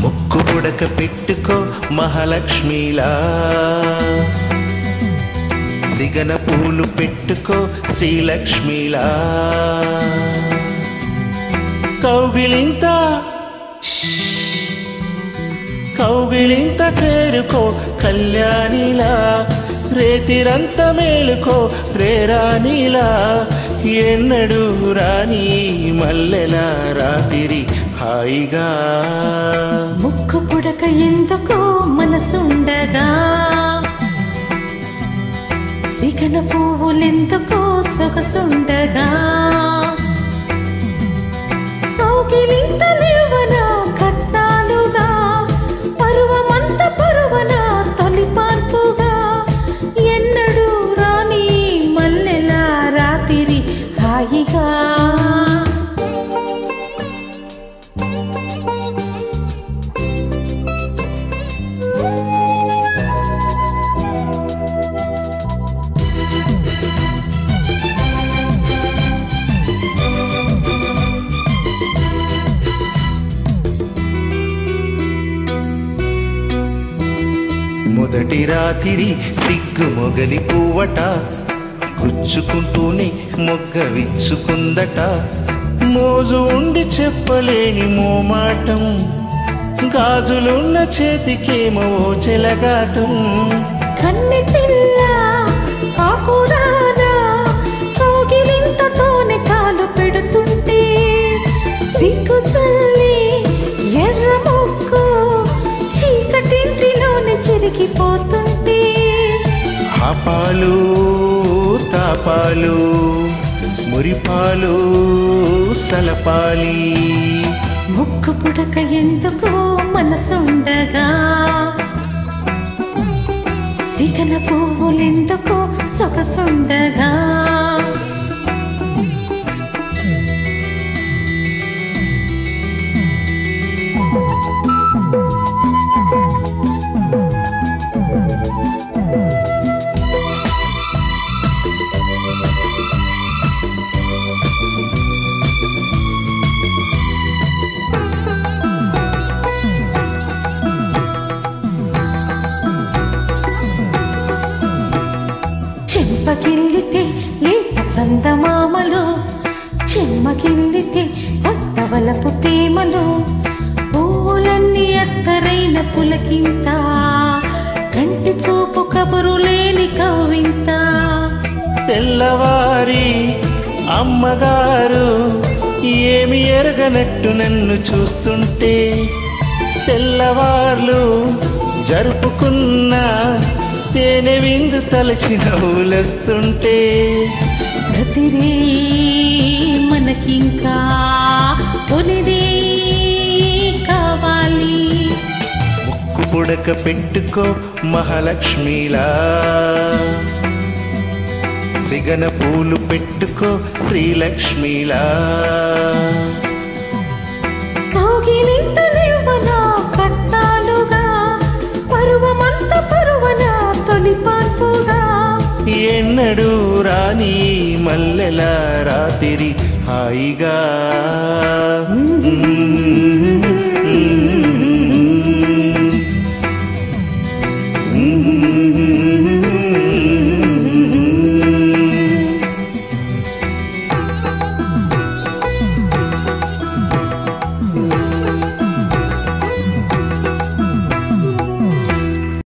ముక్కు పుడక పెట్టుకో మహాలక్ష్మిలా, దిగన పూలు పెట్టుకో శ్రీలక్ష్మిలా. కౌగిలింత కౌగిలింత చేరుకో కళ్యాణిలా, రేతిరంత మేలుకో రేరాణిలా. ఎన్నడూ రాణి మల్లెల రాత్రి హాయిగా. ముక్కు పుడక ఎందుకో మనసుండగా, దిగన పువ్వులెందుకో సొగసుండగా. కౌగిలింత లేవన కట్టాలుగా, పరువమంత పరువన తొలి పార్పుగా. ఎన్నడూ రాణి మల్లెల రాత్రి హాయిగా. మొదటి రాత్రి సిగ్గు మొగలి పువ్వట, గుచ్చుకుంటూనే మొగ్గ విచ్చుకుందట. మోజు ఉండి చెప్పలేని మోమాటం, గాజులున్న చేతికేమో చెలగాటం. కన్నె పిల్ల కాపురానా, కౌగిలింతతోనే కాలు పెడుతుంటే. సిగ్గు తల్లి ఎర్ర ముక్కు చీకటింటిలోనే చిరిగిపోతుంటే. పాపాలు తాపాలు మురిపాలు సలపాలి. ముక్కు పుడక ఎందుకో మనసుండగా, దిగన పువ్వులెందుకో సొగసుండగా. చెంపకిల్లితే లేత చందమామలు, చెమ్మకిల్లితే కొత్త వలపు తేమలు. పూలన్నీ అక్కరైన పులకింత, కంటి చూపు కబురు లేని కవ్వింత. తెల్లవారి అమ్మగారు ఏమి ఎరగనట్టు నన్ను చూస్తుంటే. తెల్లవార్లు జరుపుకున్న తేనె విందు తలచి నవ్వులొస్తుంటే. ప్రతిరే మనకింకా తొలిదే కావాలి. ముక్కు పుడక పెట్టుకో మహాలక్ష్మిలా, సిగన పూలు పెట్టుకో శ్రీలక్ష్మిలా. కౌగిలింత లేవన కట్టాలుగా, పరువమంత పరువన తొలి పార్పుగా. ఎన్నడూ రాణి మల్లెల రాత్రి హాయిగా. Mm-hmm.